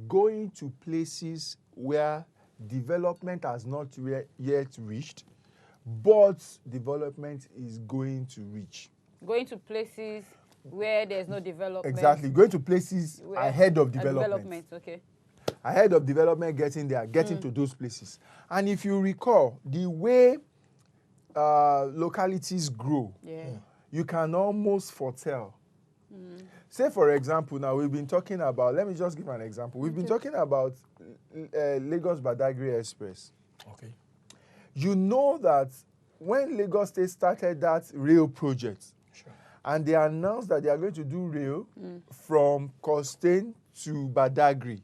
going to places where development has not yet reached, but development is going to reach. Going to places where there's no development. Exactly. Going to places ahead of development. Okay. Ahead of development, getting there, getting to those places. And if you recall, the way localities grow, you can almost foretell. Say, for example, now we've been talking about, let me just give an example. We've been talking about Lagos-Badagry Express. Okay. You know that when Lagos State started that rail project, and they announced that they are going to do rail from Costain to Badagry,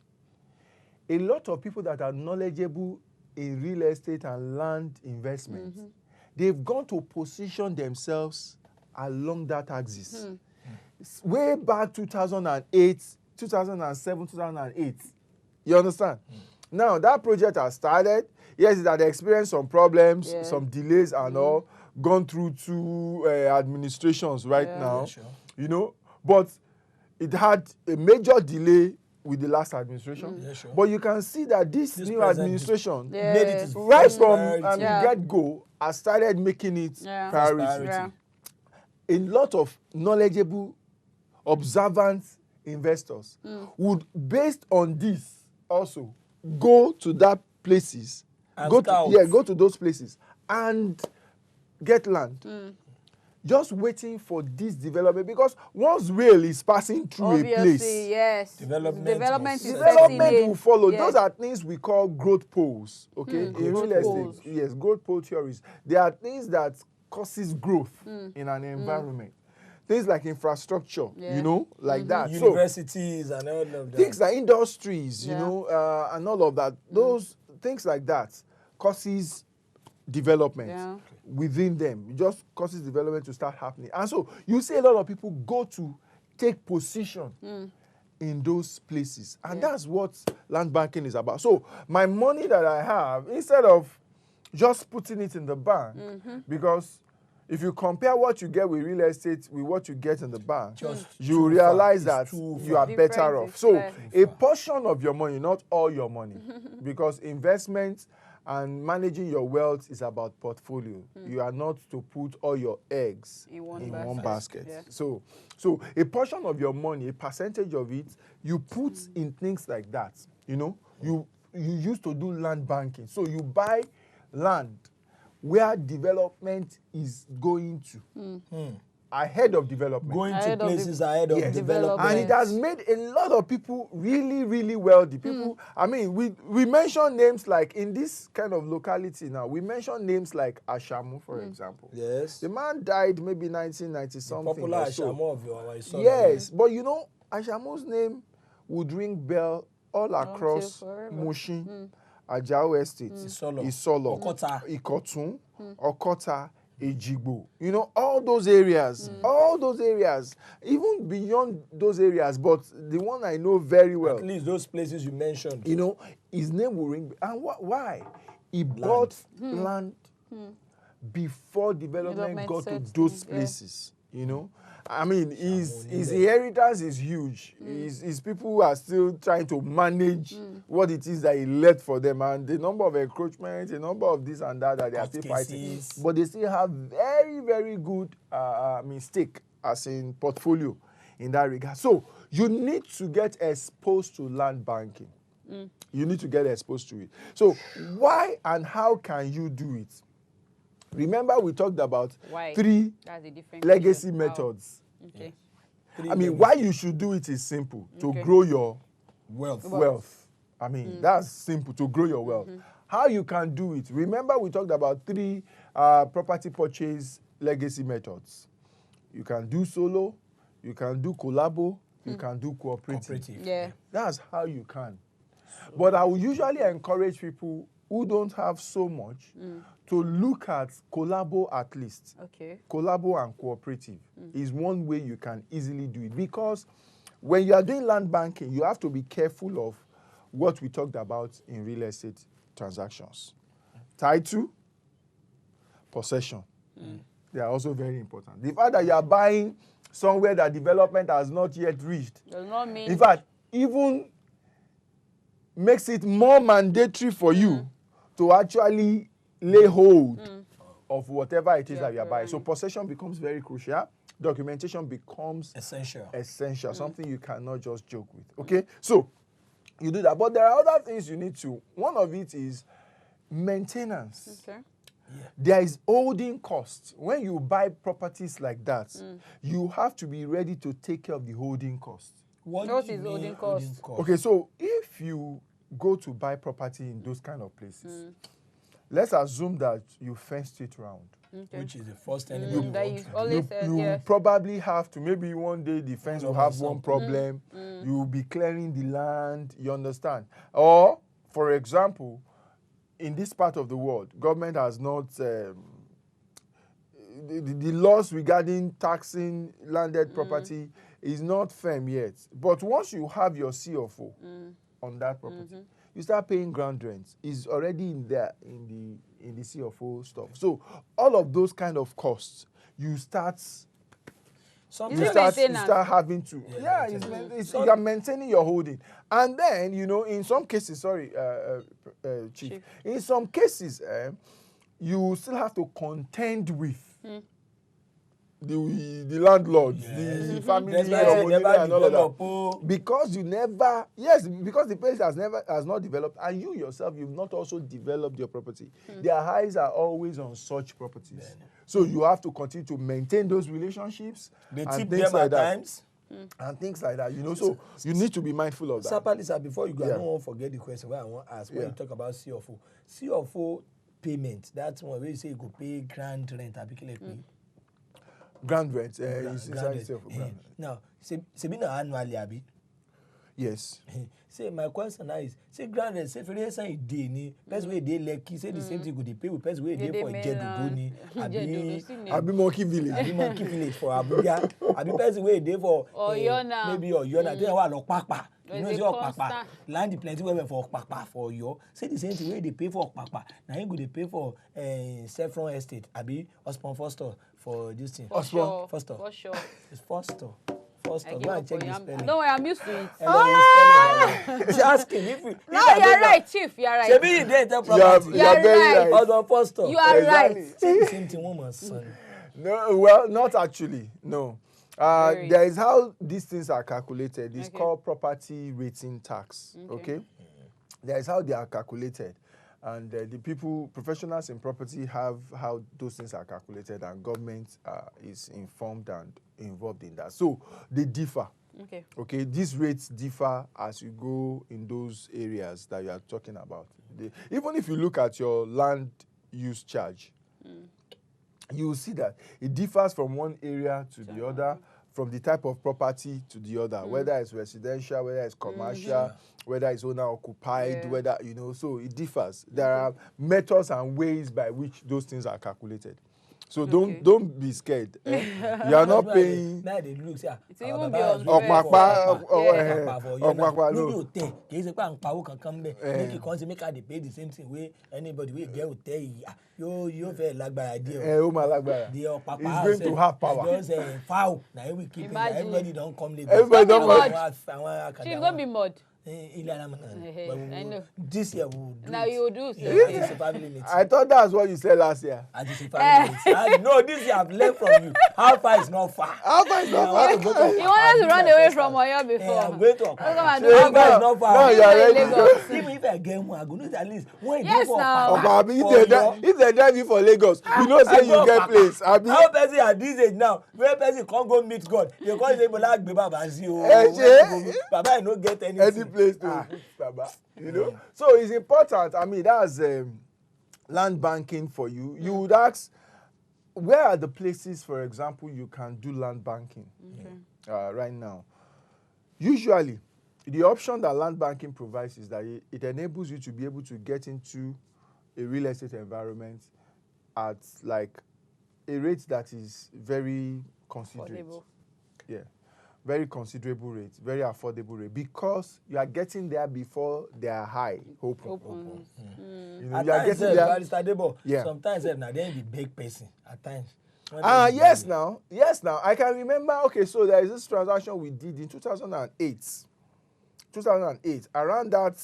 a lot of people that are knowledgeable in real estate and land investment, they've gone to position themselves along that axis. Way back 2008, 2007, 2008. You understand? Now, that project has started. Yes, it had experienced some problems, some delays and all, gone through two administrations now, you know, but it had a major delay with the last administration. But you can see that this new administration made it right from the get-go has started making it priority. A lot of knowledgeable, observant investors would, based on this, also go to that places, go to those places and get land. Just waiting for this development, because once rail is passing through a place, development will follow. Those are things we call growth poles. Okay, in real estate, growth pole theories. They are things that causes growth in an environment. Things like infrastructure, you know, like that. Universities and all of that. Things like industries, you know, and all of that. Those things like that causes development within them. It just causes development to start happening. And so you see a lot of people go to take position in those places. And that's what land banking is about. So my money that I have, instead of just putting it in the bank, because if you compare what you get with real estate with what you get in the bank, you realize that you are better off. So a portion of your money, not all your money, because investment and managing your wealth is about portfolio. You are not to put all your eggs in one basket. So a portion of your money, a percentage of it, you put in things like that. You know, you used to do land banking. So you buy land where development is going to. Ahead of development. Going to places ahead of development. And it has made a lot of people really, really wealthy. People, I mean, we mention names like, in this kind of locality now, we mention names like Ashamu, for example. Yes. The man died maybe 1990 something. Popular Ashamu of your son. Yes, but you know, Ashamu's name would ring bell all across Mushin, Ajao Estate, Isolo, Okota, Ikotun, Okota, Ejigbo. You know, all those areas, even beyond those areas, but the one I know very well. At least those places you mentioned. You know, his name will ring. And why? He bought land before development got to those places, you know. I mean, his inheritance is huge. His people who are still trying to manage what it is that he left for them, and the number of encroachments, the number of this and that they are still fighting. But they still have very, very good stake as in portfolio in that regard. So you need to get exposed to land banking. You need to get exposed to it. So why and how can you do it? Remember, we talked about three legacy methods. Okay. I mean, why you should do it is simple. To grow your wealth. I mean, that's simple, to grow your wealth. How you can do it? Remember, we talked about three property purchase legacy methods. You can do solo, you can do collabo, you can do cooperative. Yeah. That's how you can. But I will usually encourage people who don't have so much to look at collabo at least. Okay. Collabo and cooperative is one way you can easily do it, because when you are doing land banking, you have to be careful of what we talked about in real estate transactions. Title, possession. They are also very important. The fact that you are buying somewhere that development has not yet reached. Does not mean. In fact, even makes it more mandatory for you to actually lay hold of whatever it is that you are buying. So possession becomes very crucial. Documentation becomes essential, something you cannot just joke with. Okay, so you do that, but there are other things you need to. One of it is maintenance. Okay. Yeah. There is holding costs. When you buy properties like that, you have to be ready to take care of the holding costs. What do you is mean holding cost? Okay, so if you go to buy property in those kind of places, let's assume that you fenced it round. Okay. Which is the first thing anybody That wants you to do. always said, You yes. probably have to, maybe one day the fence will have one problem. You will be clearing the land, you understand? Or, for example, in this part of the world, government has not, the laws regarding taxing landed property is not firm yet. But once you have your CFO on that property, you start paying ground rent. It's already in there in the CFO stuff. So all of those kind of costs, you start having to. You are maintaining your holding, and then in some cases, Chief, in some cases, you still have to contend with the landlords, the family, and all of that. Because because the place has not developed, and you yourself, you've not also developed your property. Their eyes are always on such properties. So you have to continue to maintain those relationships. They and tip things them like at that. times. And things like that, so you need to be mindful of that. Sapalisa, before you go, I don't want to forget the question where I want to ask. When you talk about CFO payment, that's one where you say you go pay grand rent. Grand rent is inside itself. Now, Sabina annually, Abi. Yes. Say my question now is, say grand rent, say for instance, a day ni, person wey dey Lekki, say the same thing go dey pay with person wey dey for Ijedu ni, Abi Monkey Village for Abuja, Abi person wey dey for maybe Oyona, then wa lo Papa. You know, say Okpakpa, land plenty where for Okpakpa for Oyo. Say the same thing where they pay for Okpakpa. Now you go they pay for Saffron Estate, Abi Osborn Foster for this thing. Osborn Foster. For sure. It's Foster. Foster. Go and check the spelling. Don't worry, I'm used to it. She's asking if we. No, you're right, Chief. You're right. Shebi you dey tell property. You're right. Osborn Foster. You are right. Say the same thing, woman, son. No, well, not actually. No. There is how these things are calculated. It's called property rating tax. Okay? There is how they are calculated. And the professionals in property have how those things are calculated, and government is informed and involved in that. So they differ. Okay, these rates differ as you go in those areas that you are talking about. Even if you look at your land use charge, you will see that it differs from one area to the other, from the type of property to the other, whether it's residential, whether it's commercial, whether it's owner occupied, whether, so it differs. There are methods and ways by which those things are calculated. So don't be scared. You are not paying. Now they look, say, it's even beyond Okpakpa. No. Make they pay the same thing way anybody will get hotel. You feel like by idea. It's going to have power. Just foul. Now we keep it. Everybody don't come. Everybody don't come. She's going to be mud. I know. This year we will do. Now you will do. I thought that's what you said last year. No, this year I've learned from you. How far is not far? How far is not far? You wanted to run away from Oyo before. I'm going to How far is not far? No, you are ready. Even if I get one, I go know at least when yes, now. If they drive you for Lagos, you know say you get place. How person at this age now, where person can't go meet God, you can't say Bola Baba Baba I no get anything. Place to Baba, So it's important. I mean, that's land banking for you. You would ask, where are the places, for example, you can do land banking right now? Usually, the option that land banking provides is that it enables you to be able to get into a real estate environment at like a rate that is very considerate. Yeah. Very considerable rate, very affordable rate, because you are getting there before they are high. Open. You are getting there. Sometimes now they be big person at times. Yes now. I can remember. Okay, so there is this transaction we did in 2008. Around that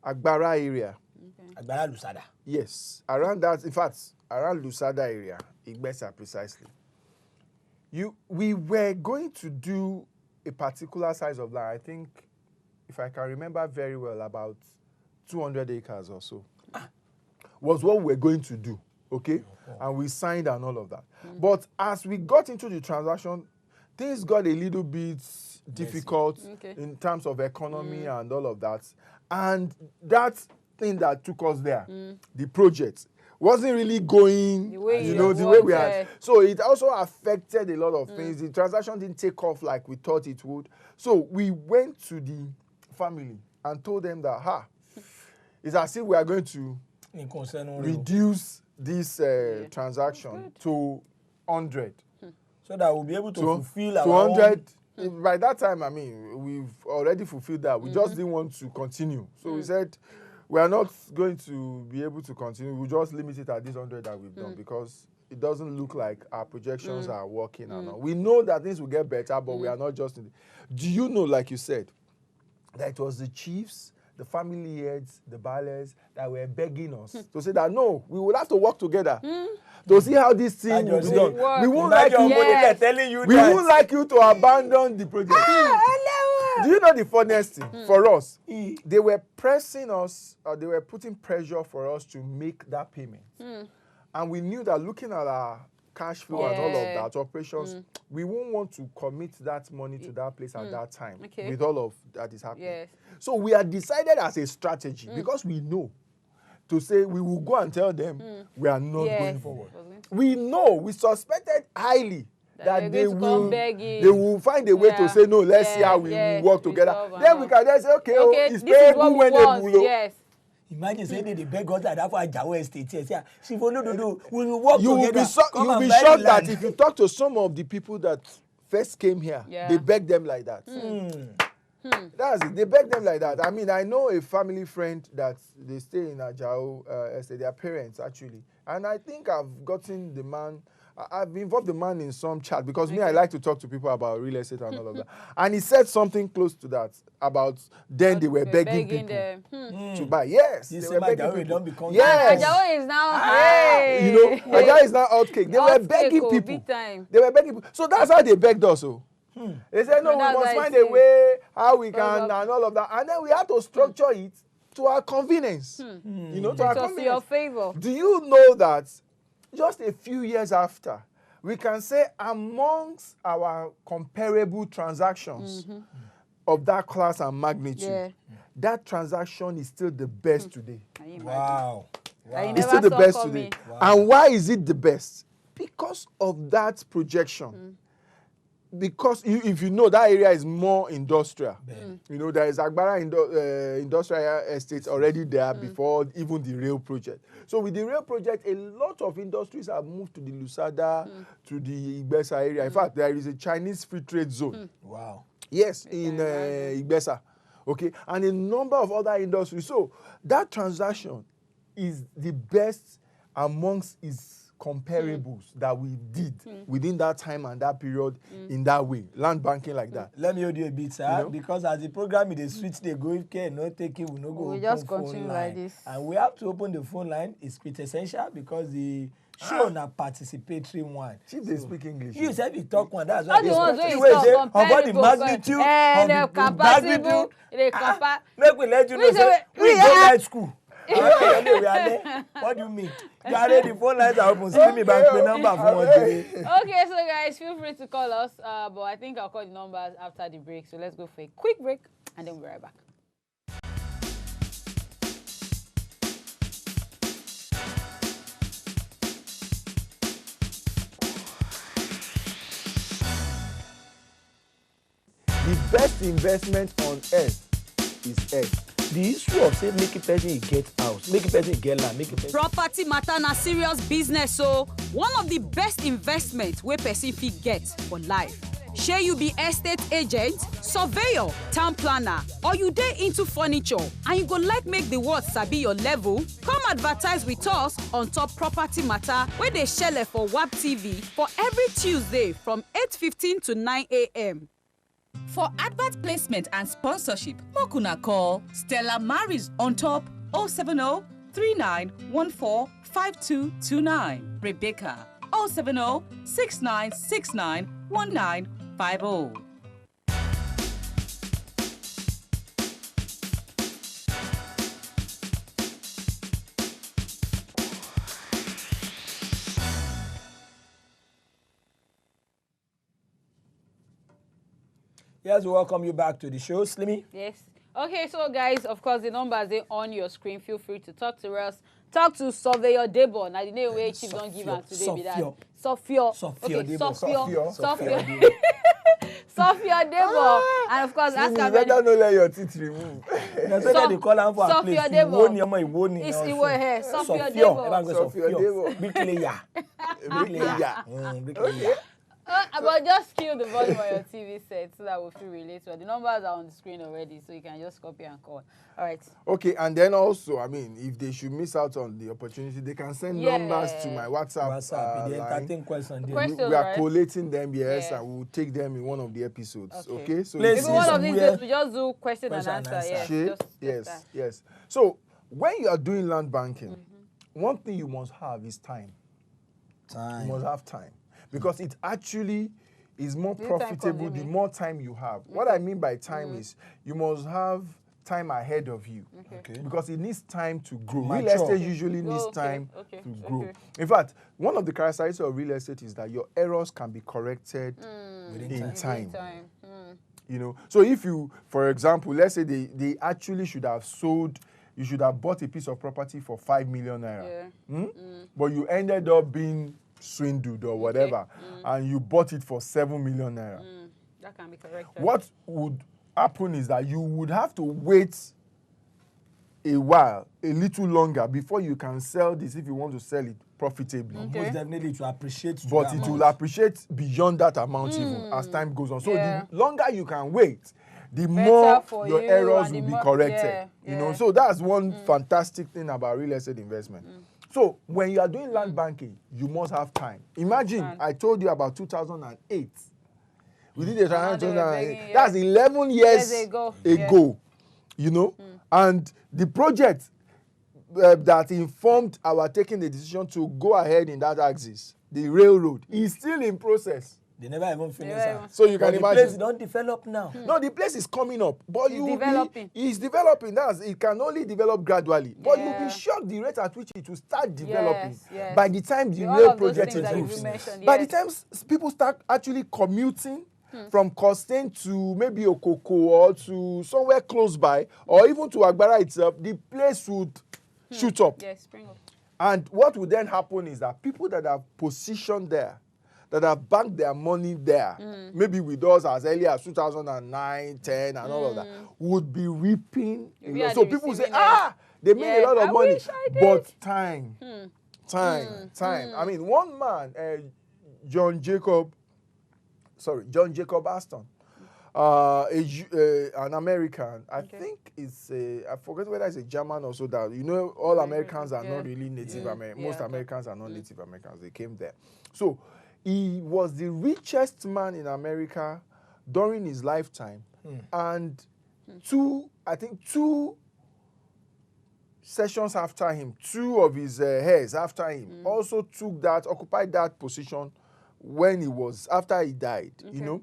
Agbara area. Okay. Agbara Lusada. Yes, around that, in fact, around Lusada area, Igbesa precisely. We were going to do a particular size of land, I think, if I can remember very well, about 200 acres or so. Was what we were going to do, okay? And we signed and all of that. But as we got into the transaction, things got a little bit difficult in terms of economy and all of that. And that thing that took us there, the project, wasn't really going, the way we had. So it also affected a lot of things. The transaction didn't take off like we thought it would. So we went to the family and told them that, it's as if we are going to reduce this transaction to 100. So that we'll be able to fulfill our 200. By that time, I mean, we've already fulfilled that. We just didn't want to continue. So we said, we are not going to be able to continue. We'll just limit it at this 100 that we've done because it doesn't look like our projections are working. And all. We know that things will get better, but we are not just in the... Do you know, like you said, that it was the chiefs, the family heads, the ballers that were begging us to say that, no, we will have to work together to see how this thing will be done. We won't like you, we won't like you to abandon the project. Do you know the funniest thing for us? They were pressing us, they were putting pressure for us to make that payment. And we knew that looking at our cash flow and all of that, operations, we won't want to commit that money to that place at that time with all of that is happening. Yes. So we had decided as a strategy, because we know, to say we will go and tell them we are not going forward. We know, we suspected highly that they will find a way to say, no, let's see how we will work together. Then we can just say, okay it's payable when they will. Yes. Imagine saying they beg us that for Ajawo estate. Yes, we will work together. You will be shocked that if you talk to some of the people that first came here, they beg them like that. That's it. They beg them like that. I mean, I know a family friend that they stay in Ajawo estate, their parents actually. And I think I've gotten the man, I've involved the man in some chat because me, I like to talk to people about real estate and all of that. And he said something close to that about then they were begging people to buy. Yes, they were begging people. Yes. Ajawo is now, Ajawo is now outcake. They were begging people. They were begging people. So that's how they begged us. They said, no, we must find a way how we can and all of that. And then we have to structure it to our convenience. To our convenience. Your favor. Do you know that just a few years after, we can say amongst our comparable transactions of that class and magnitude, that transaction is still the best today. Wow. It's still the best today. Wow. And why is it the best? Because of that projection. Because if you know that area is more industrial, there is Agbara industrial estates already there before even the rail project. So with the rail project, a lot of industries have moved to the Lusada, to the Igbesa area. In fact, there is a Chinese free trade zone. Wow. Yes, in Igbesa. Okay, and a number of other industries. So that transaction is the best amongst its comparables that we did within that time and that period in that way, land banking like that. Let me hold you a bit, sir, because as the program is the switch, they go if care not take it, we no go. We just continue like this, and we have to open the phone line. It's pretty essential because the show na participatory one. If they speak English, you said you talk one. That's why they talk about the magnitude of the capacity. Make we let you know. Say we go night school. What do you mean? The phone lines are open. Send me back the number for one day. Okay, so guys, feel free to call us. But I think I'll call the numbers after the break. So let's go for a quick break, and then we'll be right back. The best investment on earth is earth. The issue of say make a person get house, make a person get land, make a person... Property matter na serious business, so one of the best investments wey person fit get for life. Shey you be estate agent, surveyor, town planner, or you dey into furniture and you go like make the world sabi your level? Come advertise with us on top Property Matter wey dey shele for WAP TV for every Tuesday from 8:15 to 9 a.m. For advert placement and sponsorship, Mokuna call Stella Maris on top 070 3914 5229. Rebecca 070 6969 1950. Yes, we welcome you back to the show, Slimmy. Yes. Okay, so guys, of course, the numbers are on your screen. Feel free to talk to us. Talk to Surveyor Debo. Now, the name where Chief don't give out today be that. Sophia. Okay, Sophia Debo. And of course, ask her. You better not let your teeth remove. That's why they call her for a place. Sophia Debo. It's Iwo here. Sophia Debo. Sophia Debo. Bricklayer. Bricklayer. But just kill the volume on your TV set so that we'll feel relatable. The numbers are on the screen already, so you can just copy and call. All right. Okay, and then also, I mean, if they should miss out on the opportunity, they can send numbers to my WhatsApp line. We are collating them, yes, and we'll take them in one of the episodes. Okay? So maybe one of these days we just do question and answer. Yes. So when you are doing land banking, one thing you must have is time. You must have time. Because it actually is more profitable the more time you have. What I mean by time is you must have time ahead of you. Okay. Because it needs time to grow. Real estate usually needs time to grow. In fact, one of the characteristics of real estate is that your errors can be corrected in time. You know, so if you, for example, let's say they actually should have sold, you should have bought a piece of property for 5 million naira. But you ended up being swindled or whatever, and you bought it for 7 million naira. That can be corrected. What would happen is that you would have to wait a while, a little longer, before you can sell this if you want to sell it profitably. Most definitely to appreciate. But it will appreciate beyond that amount even as time goes on. So the longer you can wait, the more your errors will be corrected. You know, so that's one fantastic thing about real estate investment. So when you are doing land banking, you must have time. Imagine I told you about 2008. We did a transaction. That's 11 years ago. You know, and the project that informed our taking the decision to go ahead in that axis, the railroad, is still in process. They never even finished. So you can imagine. The place don't develop now. No, the place is coming up, but it's developing. It can only develop gradually. But you'll be shocked the rate at which it will start developing. By the time the rail project improves, by the time people start actually commuting from Costain to maybe Okoko or to somewhere close by, or even to Agbara itself, the place would shoot up. Spring up. And what would then happen is that people that are positioned there, that have banked their money there, maybe with us as early as 2009, 10, and all of that, would be reaping. So people say, they made a lot of money. But time. I mean, one man, John Jacob Aston, an American, I think it's I forget whether it's a German or so, that, you know, all Americans are not really Native Americans. Most Americans are not Native Americans. They came there. So he was the richest man in America during his lifetime. And two sessions after him, two of his heirs after him also occupied that position after he died. You know,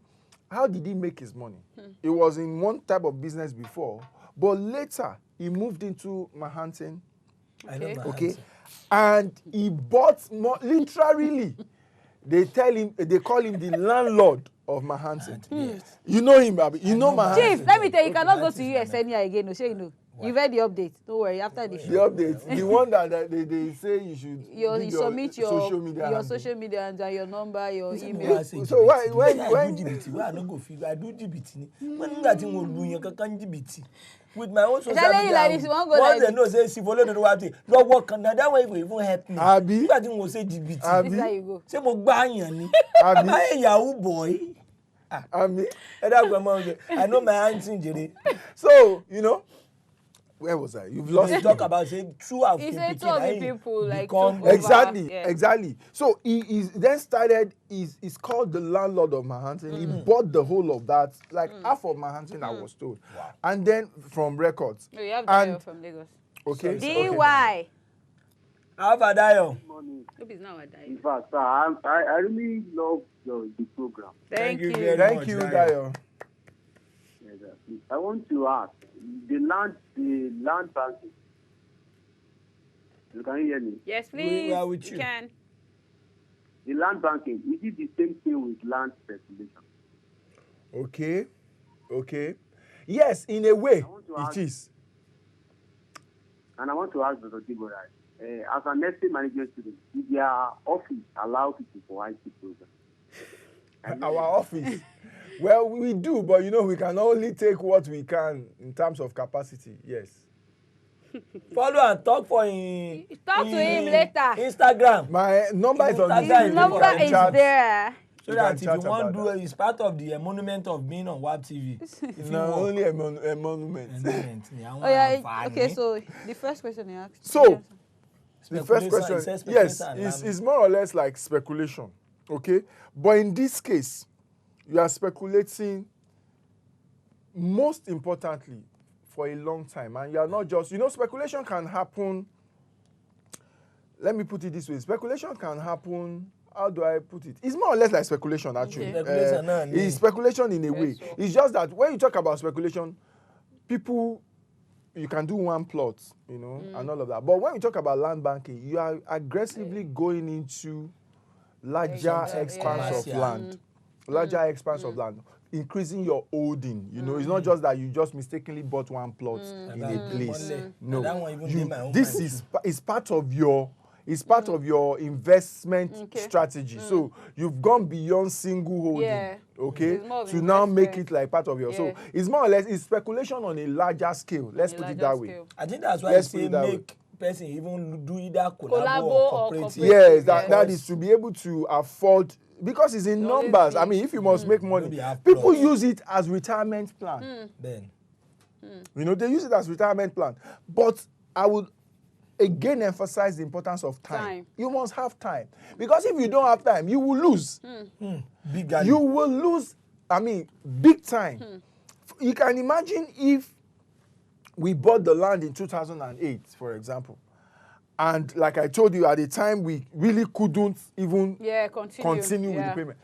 how did he make his money? He was in one type of business before, but later he moved into Manhattan. Okay. And he bought more, literally. They call him the landlord of Manhattan. You know him, Abby. You know Manhattan. Chief, let me tell you, you cannot go to US anyhow again. You know. You've heard the update. Don't worry, after the show. The update. The one that they say you should submit your social media and your number, your email. So why when I do GBT. When that thing will do you can GBT. With my own social media. Like this, once they know say follow the way your work and that way will even help me. Abi. That thing will say GBT. Abi. This is how you go. Say mo gba yan ni. Abi. I Yahoo boy. Abi. I know my auntie Jere. So, you know, where was I? You've lost. You talk about saying two of He the said two of the people like become took over. Exactly. So he then started. He's called the landlord of Manhattan. He bought the whole of that, like half of Manhattan. I was told, and then from records. No, you have Dayo from Lagos. Okay. DY. How about Dayo? Hope it's not a Dayo. In fact, sir, I really love the program. Thank you. very Thank much, you, Dayo. Dayo. Yes, sir. I want to ask the land banking. Can you hear me? Yes, please. We are with you. Can. The land banking, is it the same thing with land speculation? Okay. Yes, in a way, it is. And I want to ask Dr. Deborah, as an estate management student, did their office allow people for IT programs? Our office. Well, we do, but we can only take what we can in terms of capacity. Yes. Follow and talk for him. Talk to him later. Instagram. My number is on the Instagram. His number is there. So You that can if chat you want to about do it, it's part of the monument of being on WAP TV. If No, you want. only a monument. Oh yeah. Okay. So the first question he asked. So, the first Speculation, question, it says yes, speculation is more or less like speculation, okay? But in this case, you are speculating, most importantly, for a long time. And you are not just, speculation can happen, let me put it this way, speculation can happen, how do I put it? It's more or less like speculation, actually. Okay. It's speculation in a way. So. It's just that when you talk about speculation, people, you can do one plot, and all of that. But when you talk about land banking, you are aggressively going into larger expanse of land. Larger expanse of land. Increasing your holding, it's not just that you just mistakenly bought one plot in a place. No, this is part of your investment strategy. So you've gone beyond single holding, okay, to now make it like part of your. So it's more or less it's speculation on a larger scale. Let's put it that way. I think that's why I say make person even do either collabo or cooperative. Yes, that is to be able to afford. Because it's in numbers. I mean, if you must make money, people use it as retirement plan. Then, they use it as retirement plan. But I would again emphasize the importance of time. You must have time. Because if you don't have time, you will lose. big value. You will lose, big time. You can imagine if we bought the land in 2008, for example. And like I told you, at the time, we really couldn't even continue with the payment.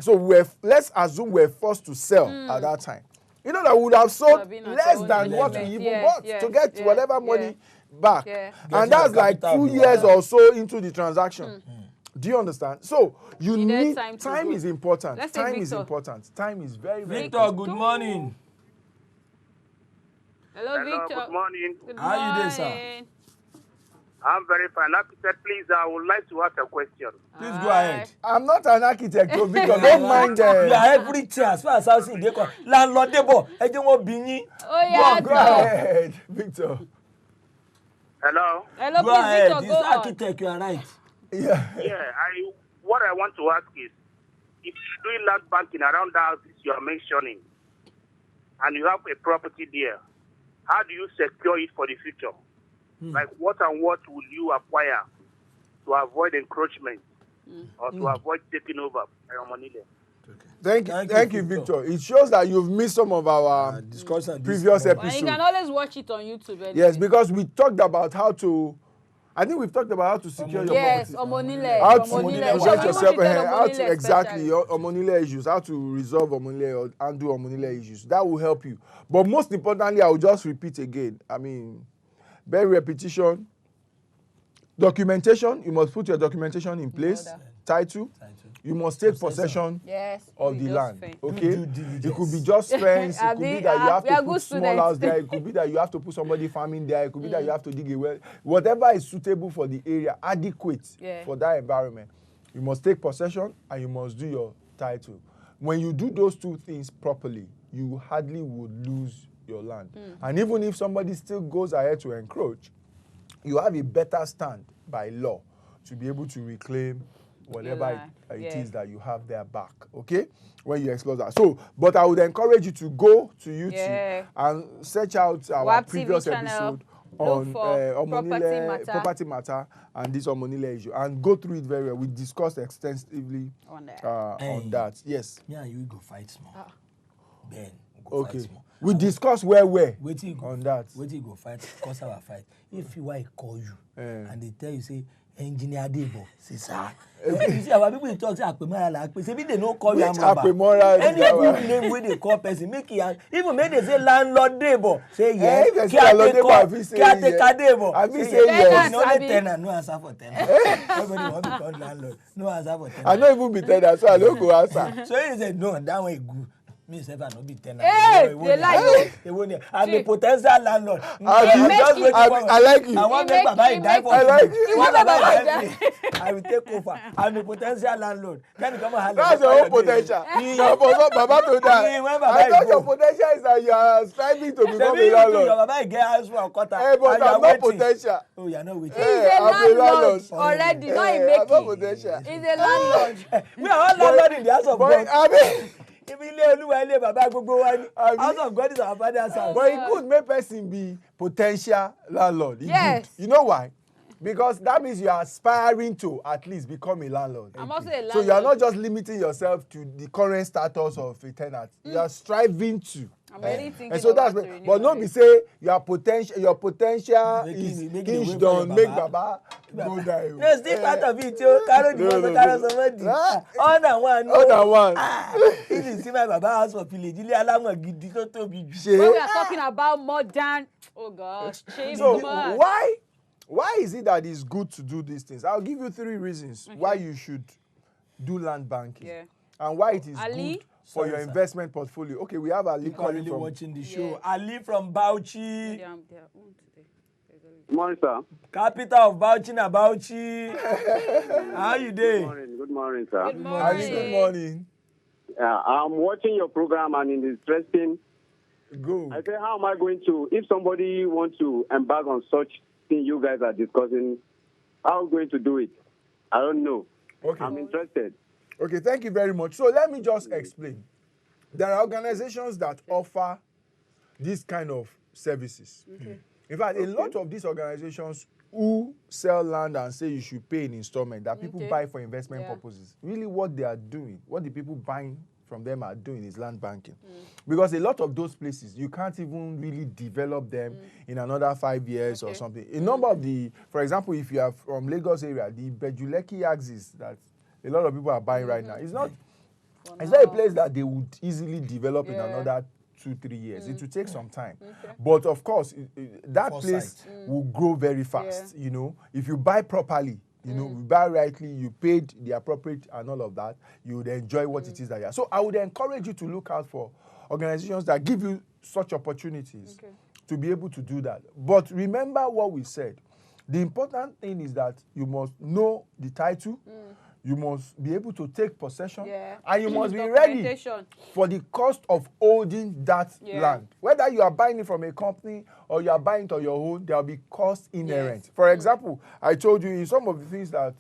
So let's assume we're forced to sell at that time. That we would have sold less than what we even bought to get whatever money back. And that's like 2 years or so into the transaction. Do you understand? So you need time is important. Time is important. Time is very, very important. Victor, good morning. Hello, Victor. Good morning. How are you doing, sir? I'm very fine. Architect, please, I would like to ask a question. Please go ahead. I'm not an architect, Victor. Don't mind them. You are everything as far as I see. Landlord, Debo, Go ahead, Victor. Hello? Hello, go please, ahead. Victor, This go on. architect, you are right. Yeah. What I want to ask is, if you're doing land banking around the houses you are mentioning, and you have a property there, how do you secure it for the future? Like what and what will you acquire to avoid encroachment or to avoid taking over by your money there? Thank you, Victor. It shows that you've missed some of our previous episodes. And you can always watch it on YouTube. Anyway. Yes, because we talked about how to. I think we've talked about how to secure your property. property. Omonile. How to Omonile. get yourself ahead. How Omonile to exactly Omonile issues. How to resolve Omonile or undo Omonile issues. That will help you. But most importantly, I will just repeat again. Bare repetition. Documentation. You must put your documentation in place. Title. You must take possession of the land. Okay? It could be just fence. It could be that you have to put small house there. It could be that you have to put somebody farming there. It could be that you have to dig a well. Whatever is suitable for the area, adequate for that environment. You must take possession and you must do your title. When you do those two things properly, you hardly would lose your land. And even if somebody still goes ahead to encroach, you have a better stand by law to be able to reclaim whatever it is that you have there back, okay? When you explore that. So, but I would encourage you to go to YouTube and search out our previous episode on Property Matter and this Omonile issue, and go through it very well. We discussed extensively on that. Yes. Yeah, you go fight small. Ben, go fight small. We discussed where on that. Wait till you go fight, cause our fight. If you call you and they tell you say engineer Debo, say sir. You see our people talk say Akpemora like say they no call you Akpemora. Any name wey they call person make it even make they say landlord Debo, say yes. Caretaker Debo. I be say yes. No tenant, no answer for tenant. Everybody want to call landlord, no answer for tenant. I no even be tenant, so I don't go answer. So he said no, that way good. Me say I no be tenant. Hey, they like you. I'm a potential landlord. I like you. I want make Baba die for I like you. I will take over. I'm a potential landlord. Can you come and that's your own potential. Baba to die. I thought your potential is that you are striving to become a landlord. Your Baba get house for a quarter. Hey, but I'm not potential. Oh, you're not waiting. He's a landlord already. Not a making. I'm not potential. He's a landlord. We are all landlord in the house of God. House of God is our father's house. But it could make person be potential landlord. Yes. You know why? Because that means you are aspiring to at least become a landlord. I'm also a landlord. So you are not just limiting yourself to the current status of a tenant. You are striving to. I'm really thinking. And so that's but don't be say your potential is hinged on make Baba go die. No, still part of it, yo. Carry the one, carry somebody. On and one. If you see my Baba house for village, you allow gidi to be. When we are talking about modern, oh gosh, so why is it that it's good to do these things? I'll give you 3 reasons why you should do land banking and why it is good for your investment portfolio. Okay, we have Ali calling from watching the show. Ali from Bauchi. Good morning, sir. Capital of Bauchi na Bauchi. How you doing? Good morning, sir. Good morning. Good morning. I'm watching your program and it is interesting. Good. I say, how am I going to, if somebody wants to embark on such thing you guys are discussing, how am I going to do it? I don't know. Okay. I'm interested. Okay, thank you very much. So let me just explain. There are organizations that offer this kind of services. Okay. In fact, a lot of these organizations who sell land and say you should pay in installment that people buy for investment purposes, really what they are doing, what the people buying from them are doing is land banking. Because a lot of those places, you can't even really develop them in another 5 years or something. A number of for example, if you are from Lagos area, the Bejuleki axis that a lot of people are buying right now, it's not a place that they would easily develop in another 2-3 years. It will take some time. But of course, that place will grow very fast, you know. If you buy properly, you know, you buy rightly, you paid the appropriate and all of that, you would enjoy what it is that you are. So I would encourage you to look out for organizations that give you such opportunities to be able to do that. But remember what we said. The important thing is that you must know the title, you must be able to take possession, and you must be ready for the cost of holding that land. Whether you are buying it from a company or you are buying it on your own, there will be cost inherent. For example, I told you in some of the things that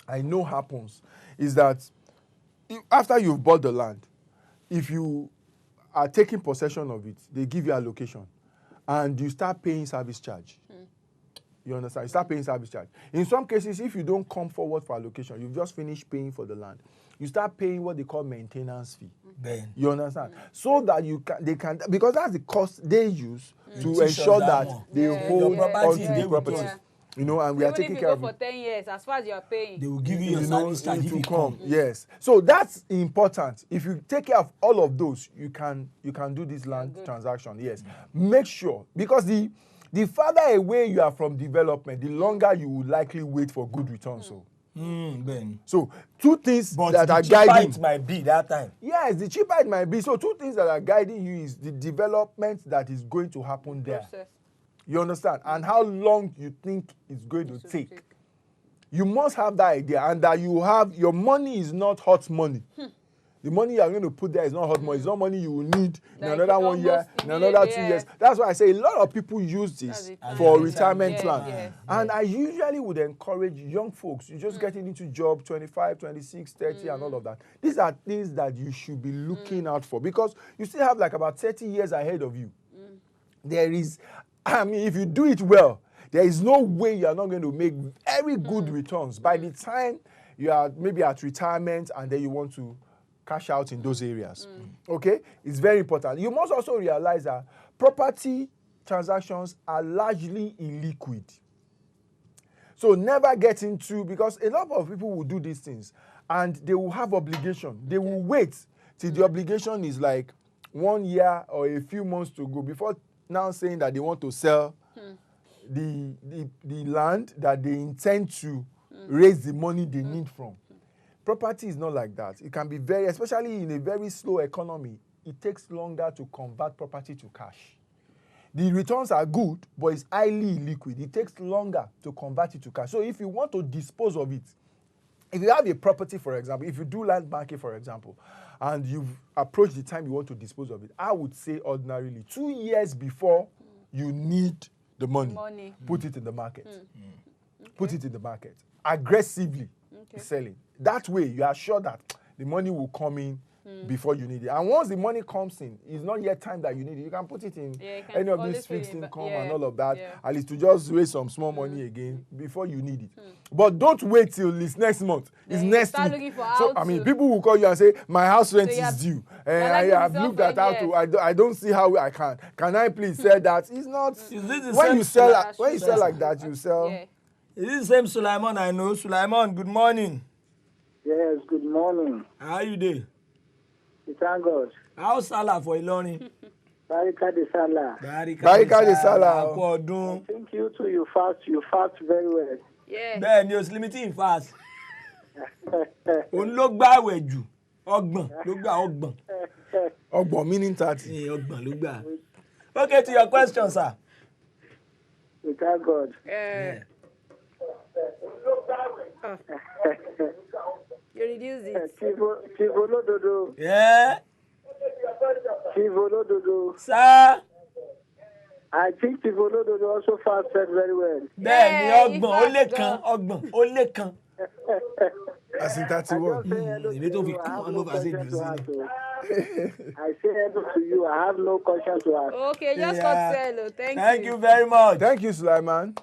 I know happens is that after you've bought the land, if you are taking possession of it, they give you allocation and you start paying service charge. You understand? You start paying service charge. In some cases, if you don't come forward for allocation, you've just finished paying for the land. You start paying what they call maintenance fee. You understand? So that they can, because that's the cost they use to ensure that they hold onto the property. You know, and we are taking care of it. Even if you go for 10 years, as far as you are paying, they will give you your service charge if you come. Yes. So that's important. If you take care of all of those, you can do this land transaction. Yes. Make sure, because the farther away you are from development, the longer you will likely wait for good returns. So 2 things that are guiding. But the cheaper it might be that time. Yes, the cheaper it might be. So 2 things that are guiding you is the development that is going to happen there. You understand? And how long you think it's going to take. You must have that idea, and that you have your money is not hot money. The money you are going to put there is not hot money. It's not money you will need in another 1 year, in another 2 years. That's why I say a lot of people use this for retirement plan. And I usually would encourage young folks, you just getting into job 25, 26, 30 and all of that. These are things that you should be looking out for because you still have like about 30 years ahead of you. There is, I mean, if you do it well, there is no way you are not going to make very good returns by the time you are maybe at retirement and then you want to cash out in those areas. Okay? It's very important. You must also realize that property transactions are largely illiquid. So never get into, because a lot of people will do these things and they will have obligation. They will wait till the obligation is like 1 year or a few months to go before now saying that they want to sell the land that they intend to raise the money they need from. Property is not like that. It can be very, especially in a very slow economy, it takes longer to convert property to cash. The returns are good, but it's highly illiquid. It takes longer to convert it to cash. So if you want to dispose of it, if you have a property, for example, if you do land banking, for example, and you've approached the time you want to dispose of it, I would say ordinarily 2 years before you need the money. Put it in the market. Put it in the market. Aggressively selling. That way, you are sure that the money will come in before you need it. And once the money comes in, it's not yet time that you need it. You can put it in any of these fixed income and all of that, at least to just raise some small money again before you need it. But don't wait till it's next month. It's next week. So, I mean, people will call you and say, my house rent is due. And I've looked at how to, I don't see how I can. Can I please sell that? It's not. When you sell like that, you sell. Is this the same Sulaiman I know? Sulaiman, good morning. Yes, good morning. How are you doing? Thank God. How's Salah for Iloni? Barika de Salah. Barika de Salah. I think you too, you fast very well. Yeah. Bẹ́ẹ̀ ni o sì limiting fast. Òun ló gbà àwẹ̀ jù. Ọgbọ̀n. Ọgbọ̀n meaning 30. Ọgbọ̀n ló gbà. Okay, to your question, sir. We thank God. You reduce it. Chivolododo. Yeah. Chivolododo. Sir. I think Chivolododo also fasted very well. Bẹ́ẹ̀ ni ọgbọ̀n ó lé kan. As in 31. Èmi tó fi kún ọ́n ló bá ṣe jù sí. I say hello to you. I have no question to ask. Okay, just got hello. Thank you very much. Thank you, Sulaiman.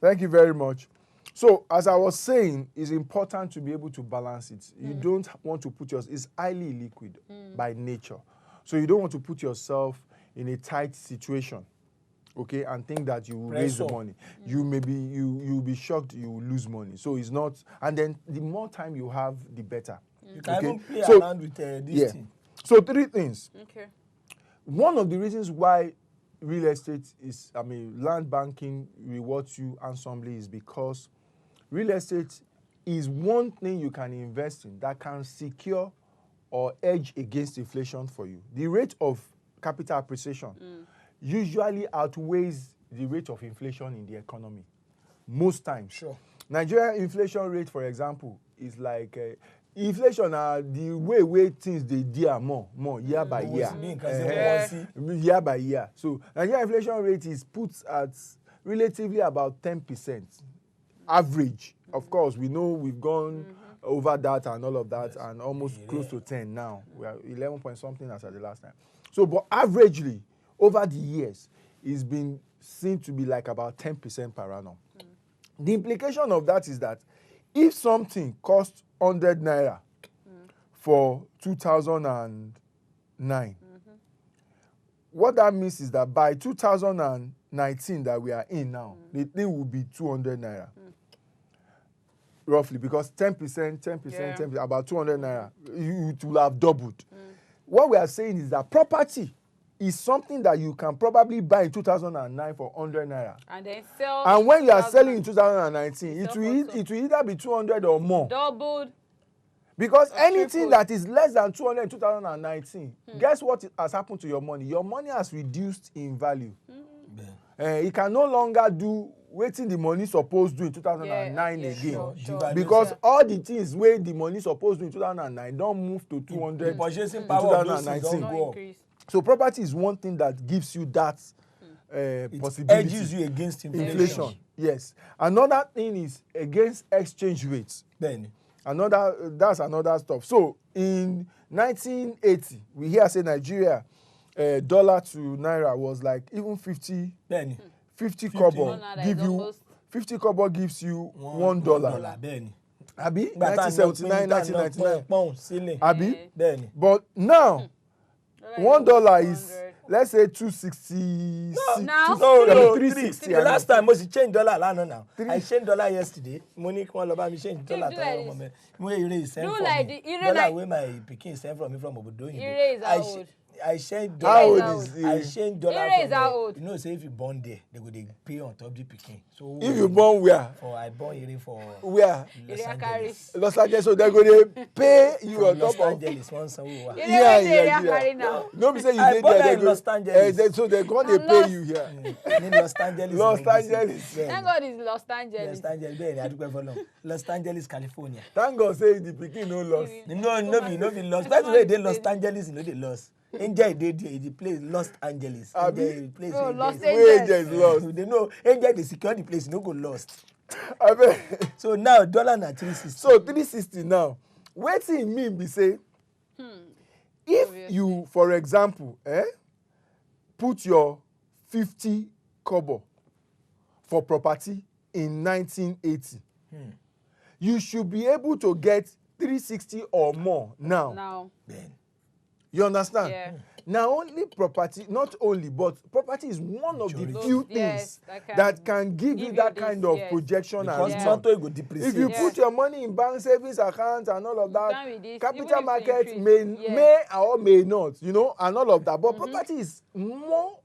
Thank you very much. So, as I was saying, it's important to be able to balance it. You don't want to put yourself, it's highly liquid by nature. So you don't want to put yourself in a tight situation, okay, and think that you will raise the money. You may be, you'll be shocked you will lose money. So it's not, and then the more time you have, the better. You can even play around with this thing. So 3 things. Okay. One of the reasons why real estate is, land banking rewards you handsomely is because real estate is one thing you can invest in that can secure or hedge against inflation for you. The rate of capital appreciation usually outweighs the rate of inflation in the economy. Most times. Sure. Nigeria inflation rate, for example, is like inflation are the way things they deal more year by year. Year by year. So Nigeria inflation rate is put at relatively about 10%. Average. Of course, we know we've gone over that and all of that, and almost close to 10 now. We are 11 point something as at the last time. So, but averagely, over the years, it's been seen to be like about 10% per annum. The implication of that is that if something costs 100 naira for 2009, what that means is that by 2019 that we are in now, the thing will be 200 naira. Roughly, because 10%, about 200 naira, it will have doubled. What we are saying is that property is something that you can probably buy in 2009 for 100 naira. And then sell. And when you are selling in 2019, it will either be 200 or more. Doubled. Because anything that is less than 200 in 2019, guess what has happened to your money? Your money has reduced in value. It can no longer do wetin the money suppose do in 2009 again. Sure. Because all the things wey the money suppose do in 2009 don move to 200 in purchasing power of those things 2019. don go up. So property is one thing that gives you that possibility. Edges you against inflation. Yes. Another thing is against exchange rates. Then That's another stuff. So in 1980, we hear say Nigeria dollar to naira was like even 50 kobo give you 50 kobo gives you $1. Then Abi 1979, 1999. Abi, then but now $1 is let's say 260. Now? No, 360. The last time was change dollar now. I changed dollar yesterday. Money come over me change dollar. Do like the dollar where my pikin send from me from Obodo. Ire is how old? I change How dollar. old is I change dollar. Ire is how old? You know, say if you born there, they go they pay on top the pikin. So If you born where? for I born Ire for Where? Los Ire carry. Angeles. Los Angeles, so they go dey pay you From on Los top of. Angeles, one somewhere. Ire wey dey carry now. No be say you I dey born there, there they in go. Los Angeles. So they go dey And pay Los- you here. Ní Los Angeles. Los in Ogun State. Angeles. Bẹ́ẹ̀ni. Thank God it's Los Angeles. Los Angeles, bẹ́ẹ̀ni, a dúpẹ́ f'Ọlọ́run. Los Angeles, California. Thank God say the pikin no lost. No be lost. That's why they Los Angeles, no they lost. Angel they there, the place Los Angeles. Abi? Angel, the place Oh, where Los they- Where Angeles. is lost? They know Angel they secure the place, no go lost. Abeg. So now dollar na 360. So 360 now. Wetin e mean be say if you, for example, put your 50 kobo for property in 1980, you should be able to get 360 or more now. Now. Then You understand? Yeah. Now only property, not only, but property is one of the Majority. few things Yes, that can give you that this, kind of yes. projection and because return. Monto go depreciate. If you Yeah. put your money in bank savings account and all of that, can't with this. capital Even if market you may increase, yeah. may or may not, and all of that. But property is more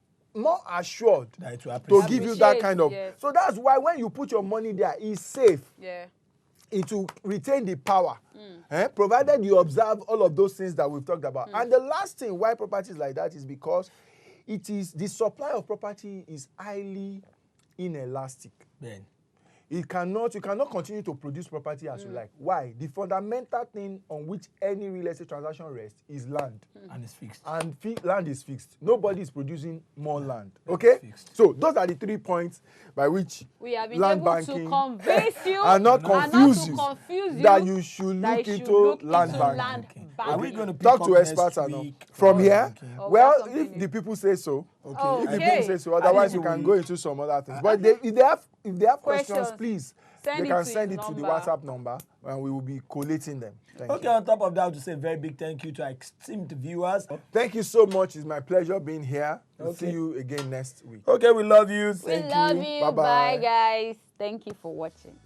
assured that it will to appreciate. give you that Appreciate, kind of. yes. So that's why when you put your money there, it's safe. Yeah. It will retain the power, provided you observe all of those things that we've talked about. And the last thing why property is like that is because the supply of property is highly inelastic. Then You cannot continue to produce property as you like. Why? The fundamental thing on which any real estate transaction rests is land. and it's fixed. And land is fixed. Nobody is producing more land. Okay? Fixed. So those are the 3 points by which We have been land able banking to convince you and not confuse you confuse that you should that look you should into look land into banking. land Are we banking. going to pick Talk up to next experts and all. week From for here, banking? Oh, well, that's something if the people say so, Oh, if the okay. people say so, otherwise you think can we- go into some other things. But if they have questions, Questions. please, Send they it can to send his it to the number. WhatsApp number, and we will be collating them. Thank Okay, you. on top of that, to say a very big thank you to our esteemed viewers. Thank you so much. It's my pleasure being here. We'll Okay. see you again next week. Okay, we love you. We Thank love you. you. Bye-bye. Bye, guys. Thank you for watching.